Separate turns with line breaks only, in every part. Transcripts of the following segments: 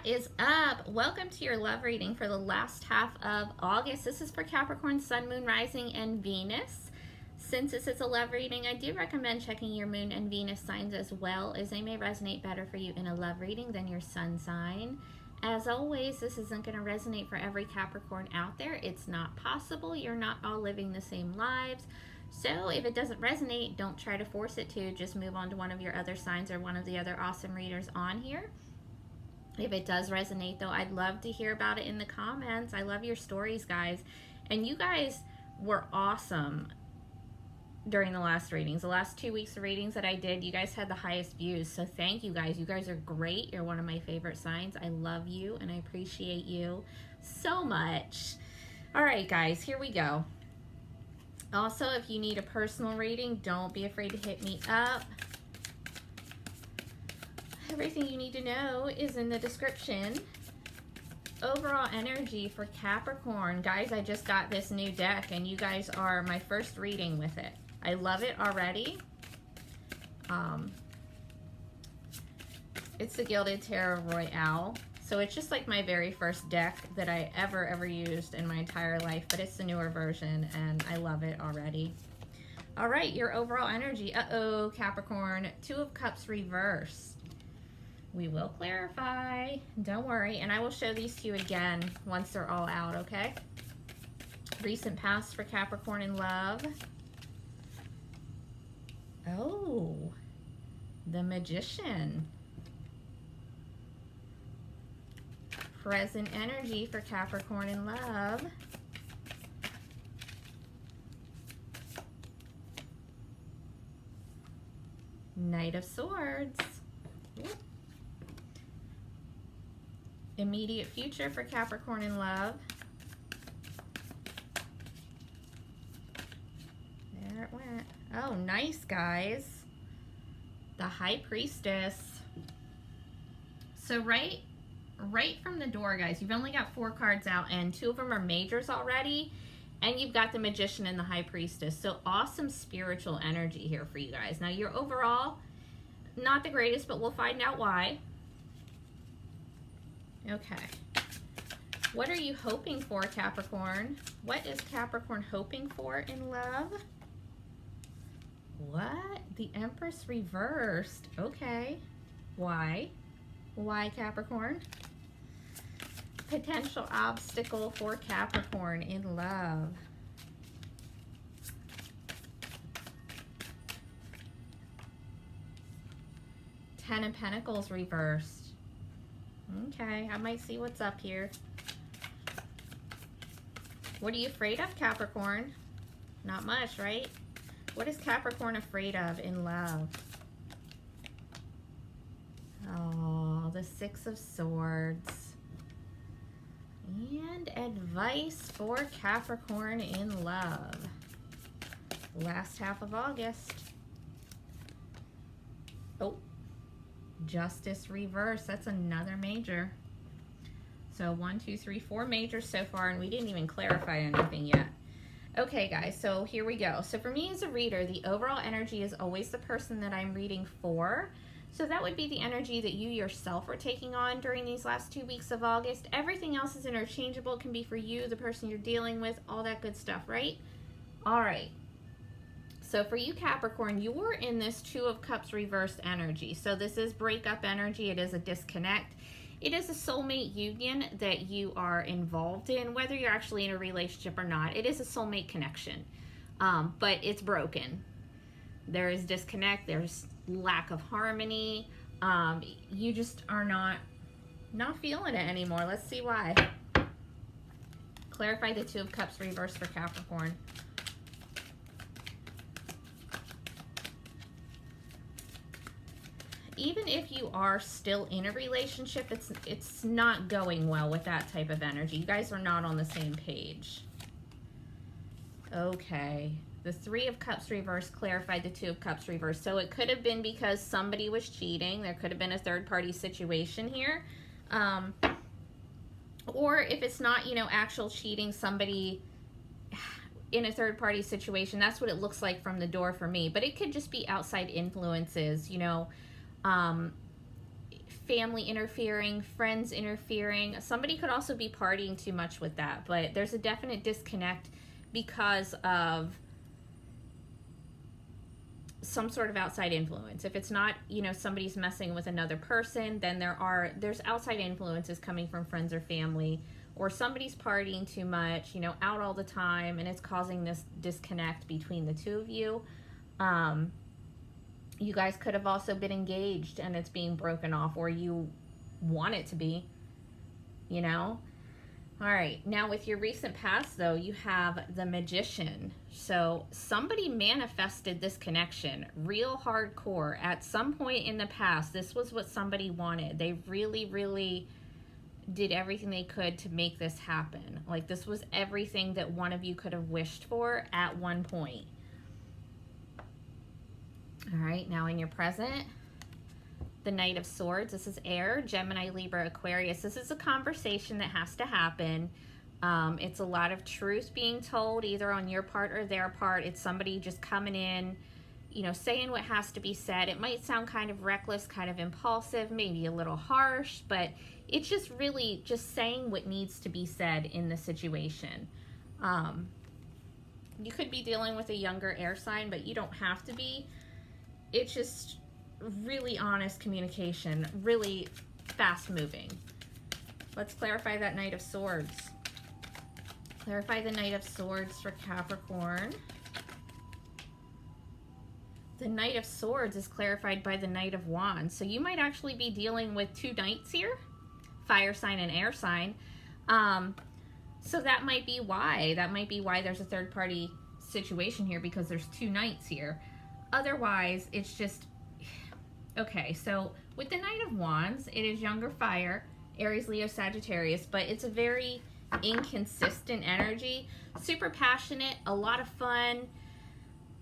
What is up? Welcome to your love reading for the last half of August. This is for Capricorn, Sun, Moon, Rising, and Venus. Since this is a love reading, I do recommend checking your Moon and Venus signs as well, as they may resonate better for you in a love reading than your Sun sign. As always, this isn't going to resonate for every Capricorn out there. It's not possible. You're not all living the same lives. So if it doesn't resonate, don't try to force it to. Just move on to one of your other signs or one of the other awesome readers on here. If it does resonate, though, I'd love to hear about it in the comments. I love your stories, guys. And you guys were awesome during the last readings. The last 2 weeks of readings that I did, you guys had the highest views. So thank you, guys. You guys are great. You're one of my favorite signs. I love you, and I appreciate you so much. All right, guys, here we go. Also, if you need a personal reading, don't be afraid to hit me up. Everything you need to know is in the description. Overall energy for Capricorn. Guys, I just got this new deck, and you guys are my first reading with it. I love it already. It's the Gilded Tarot Royale. So it's just like my very first deck that I ever used in my entire life, but it's the newer version, and I love it already. All right, your overall energy. Uh-oh, Capricorn. 2 of Cups reversed. We will clarify. Don't worry. And I will show these to you again once they're all out, okay? Recent past for Capricorn in love. Oh, the Magician. Present energy for Capricorn in love. Knight of Swords. Ooh. Immediate future for Capricorn in love. There it went. Oh, nice, guys. The High Priestess. So right from the door, guys, you've only got 4 cards out, and 2 of them are majors already, and you've got the Magician and the High Priestess. So awesome spiritual energy here for you guys. Now, your overall, not the greatest, but we'll find out why. Okay. What are you hoping for, Capricorn? What is Capricorn hoping for in love? What? The Empress reversed. Okay. Why? Why, Capricorn? Potential obstacle for Capricorn in love. Ten of Pentacles reversed. Okay, I might see what's up here. What are you afraid of, Capricorn? Not much, right? What is Capricorn afraid of in love? Oh, the 6 of Swords. And advice for Capricorn in love. Last half of August. Oh. Justice reverse. That's another major. So 1, 2, 3, 4 majors so far, and we didn't even clarify anything yet. Okay, guys, so here we go. So for me as a reader, the overall energy is always the person that I'm reading for. So that would be the energy that you yourself are taking on during these last 2 weeks of August. Everything else is interchangeable. It can be for you, the person you're dealing with, all that good stuff, right? All right. So for you, Capricorn, you're in this 2 of Cups reversed energy. So this is breakup energy. It is a disconnect. It is a soulmate union that you are involved in, whether you're actually in a relationship or not. It is a soulmate connection, but it's broken. There is disconnect. There's lack of harmony. You just are not feeling it anymore. Let's see why. Clarify the 2 of Cups reversed for Capricorn. Even if you are still in a relationship, it's not going well with that type of energy. You guys are not on the same page. Okay. The 3 of Cups reversed clarified the 2 of Cups reversed. So it could have been because somebody was cheating. There could have been a third-party situation here. Or if it's not, actual cheating, somebody in a third-party situation, that's what it looks like from the door for me. But it could just be outside influences, family interfering, friends interfering. Somebody could also be partying too much with that, but there's a definite disconnect because of some sort of outside influence. If it's not, somebody's messing with another person, then there's outside influences coming from friends or family, or somebody's partying too much, out all the time, and it's causing this disconnect between the two of you. You guys could have also been engaged and it's being broken off, or you want it to be, All right, now with your recent past, though, you have the Magician. So somebody manifested this connection real hardcore at some point in the past. This was what somebody wanted. They really, really did everything they could to make this happen. Like, this was everything that one of you could have wished for at one point. All right, now in your present, the Knight of Swords. This is air, Gemini, Libra, Aquarius. This is a conversation that has to happen. It's a lot of truth being told, either on your part or their part. It's somebody just coming in, saying what has to be said. It might sound kind of reckless, kind of impulsive, maybe a little harsh, but it's just really just saying what needs to be said in the situation. You could be dealing with a younger air sign, but you don't have to be. It's just really honest communication, really fast moving. Let's clarify that Knight of Swords. Clarify the Knight of Swords for Capricorn. The Knight of Swords is clarified by the Knight of Wands. So you might actually be dealing with two knights here, fire sign and air sign. So that might be why. That might be why there's a third party situation here, because there's two knights here. Otherwise, it's just, okay, so with the Knight of Wands, it is younger fire, Aries, Leo, Sagittarius, but it's a very inconsistent energy. Super passionate, a lot of fun,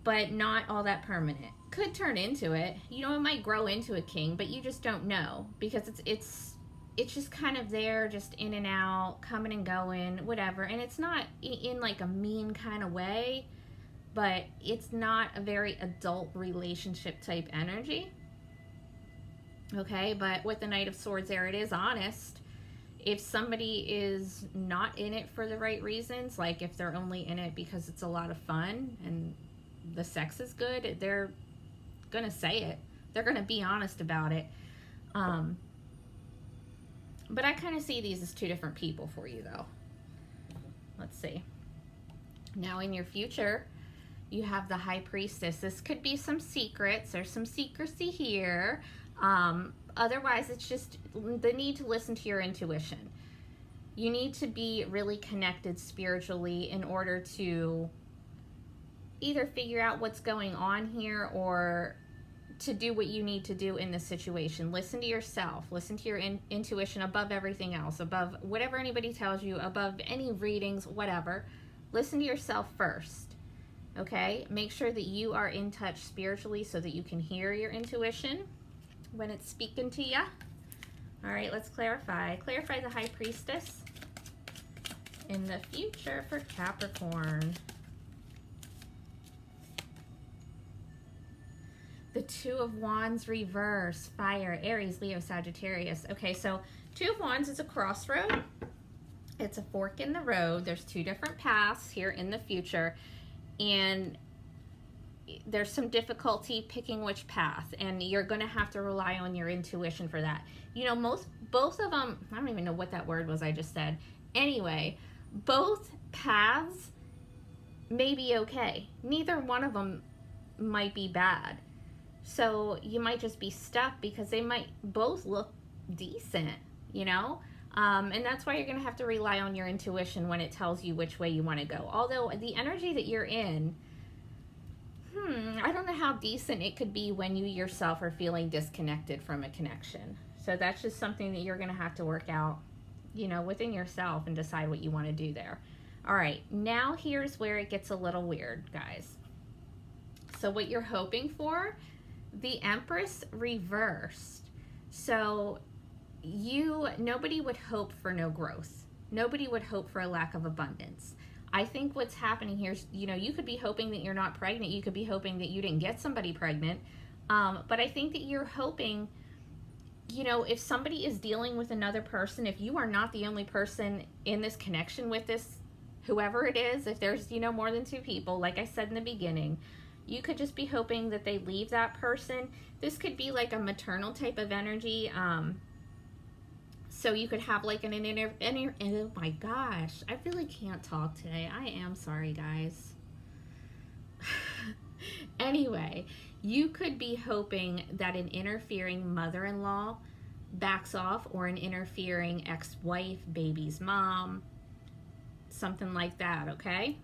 but not all that permanent. Could turn into it. It might grow into a king, but you just don't know, because it's just kind of there, just in and out, coming and going, whatever. And it's not in like a mean kind of way, but it's not a very adult relationship type energy. Okay, but with the Knight of Swords there, it is honest. If somebody is not in it for the right reasons, like if they're only in it because it's a lot of fun and the sex is good, they're going to say it. They're going to be honest about it. But I kind of see these as two different people for you, though. Let's see. Now in your future, you have the High Priestess. This could be some secrets. There's some secrecy here. Otherwise, it's just the need to listen to your intuition. You need to be really connected spiritually in order to either figure out what's going on here or to do what you need to do in this situation. Listen to yourself. Listen to your intuition above everything else, above whatever anybody tells you, above any readings, whatever. Listen to yourself first, okay? Make sure that you are in touch spiritually so that you can hear your intuition when it's speaking to you. All right, let's clarify. Clarify the High Priestess in the future for Capricorn. The Two of Wands reverse, fire, Aries, Leo, Sagittarius. Okay, so Two of Wands is a crossroad. It's a fork in the road. There's two different paths here in the future, and there's some difficulty picking which path, and you're going to have to rely on your intuition for that. Both of them, I don't even know what that word was I just said. Anyway, both paths may be okay. Neither one of them might be bad. So you might just be stuck because they might both look decent, and that's why you're going to have to rely on your intuition when it tells you which way you want to go. Although the energy that you're in, I don't know how decent it could be when you yourself are feeling disconnected from a connection. So that's just something that you're going to have to work out, within yourself and decide what you want to do there. All right, now here's where it gets a little weird, guys. So what you're hoping for, the Empress reversed. So nobody would hope for no growth. Nobody would hope for a lack of abundance. I think what's happening here is, you could be hoping that you're not pregnant. You could be hoping that you didn't get somebody pregnant. But I think that you're hoping you know, if somebody is dealing with another person, if you are not the only person in this connection with this, whoever it is, if there's, you know, more than two people, like I said in the beginning, you could just be hoping that they leave that person. This could be like a maternal type of energy. So you could have like an oh my gosh, I really can't talk today. I am sorry, guys. Anyway, you could be hoping that an interfering mother-in-law backs off, or an interfering ex-wife, baby's mom, something like that, okay?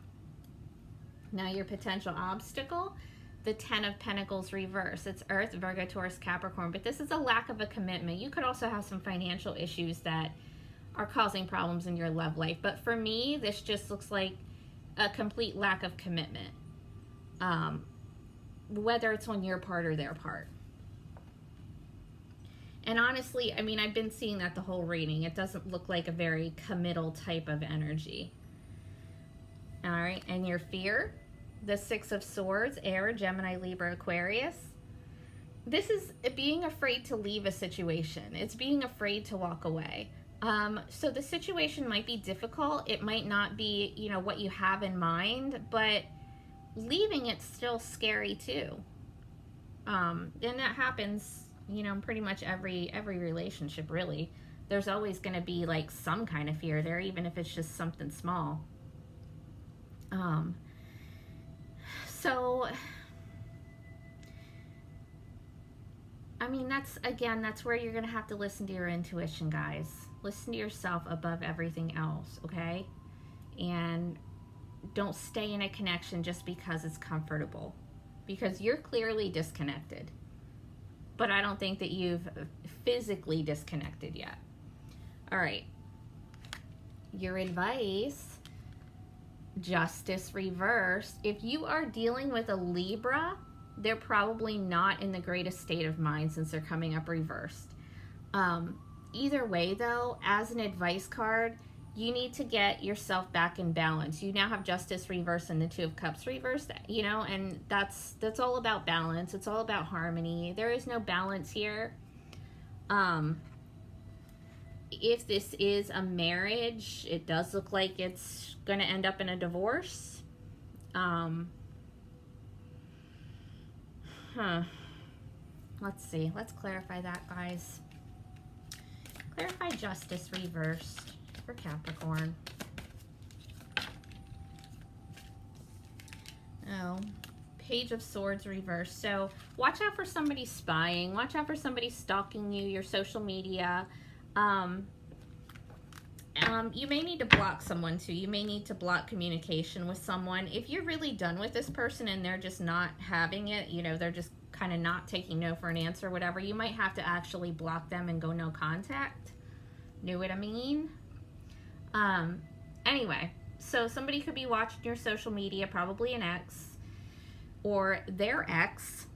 Now your potential obstacle, the 10 of Pentacles reverse. It's Earth, Virgo, Taurus, Capricorn, but this is a lack of a commitment. You could also have some financial issues that are causing problems in your love life, but for me, this just looks like a complete lack of commitment. Whether it's on your part or their part. And honestly, I mean, I've been seeing that the whole reading. It doesn't look like a very committal type of energy. All right, and your fear, the 6 of Swords, Air, Gemini, Libra, Aquarius. This is being afraid to leave a situation. It's being afraid to walk away. So the situation might be difficult. It might not be, you know, what you have in mind, but leaving it's still scary too. And that happens, you know, in pretty much every relationship, really. There's always going to be like some kind of fear there, even if it's just something small. So I mean, that's where you're going to have to listen to your intuition, guys. Listen to yourself above everything else, okay? And don't stay in a connection just because it's comfortable, because you're clearly disconnected, but I don't think that you've physically disconnected yet. All right, your advice, Justice reversed. If you are dealing with a Libra, they're probably not in the greatest state of mind since they're coming up reversed. Either way though, as an advice card, you need to get yourself back in balance. You now have Justice reversed and the 2 of Cups reversed, you know, and that's all about balance. It's all about harmony. There is no balance here. If this is a marriage, it does look like it's going to end up in a divorce. Let's see. Let's clarify that, guys. Clarify Justice reversed for Capricorn. Oh, Page of Swords reversed. So watch out for somebody spying. Watch out for somebody stalking you, your social media. You may need to block someone too. You may need to block communication with someone. If you're really done with this person and they're just not having it, you know, they're just kind of not taking no for an answer or whatever, you might have to actually block them and go no contact. Know what I mean? Anyway, so somebody could be watching your social media, probably an ex or their ex.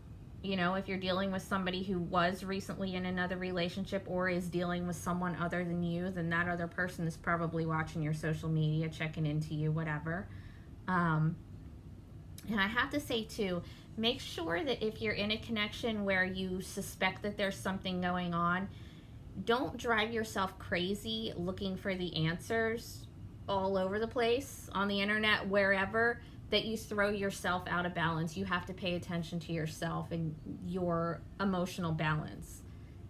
You know, if you're dealing with somebody who was recently in another relationship or is dealing with someone other than you, then that other person is probably watching your social media, checking into you, whatever. And I have to say too, make sure that if you're in a connection where you suspect that there's something going on, don't drive yourself crazy looking for the answers all over the place, on the internet, wherever, that you throw yourself out of balance. You have to pay attention to yourself and your emotional balance.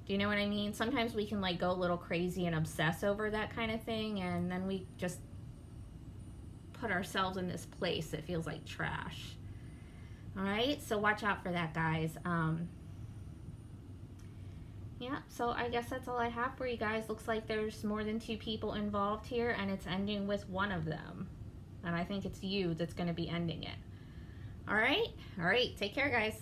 Do you know what I mean? Sometimes we can like go a little crazy and obsess over that kind of thing, and then we just put ourselves in this place that feels like trash. All right, so watch out for that, guys. Yeah, so I guess that's all I have for you guys. Looks like there's more than 2 people involved here, and it's ending with one of them. And I think it's you that's going to be ending it. All right? All right, take care, guys.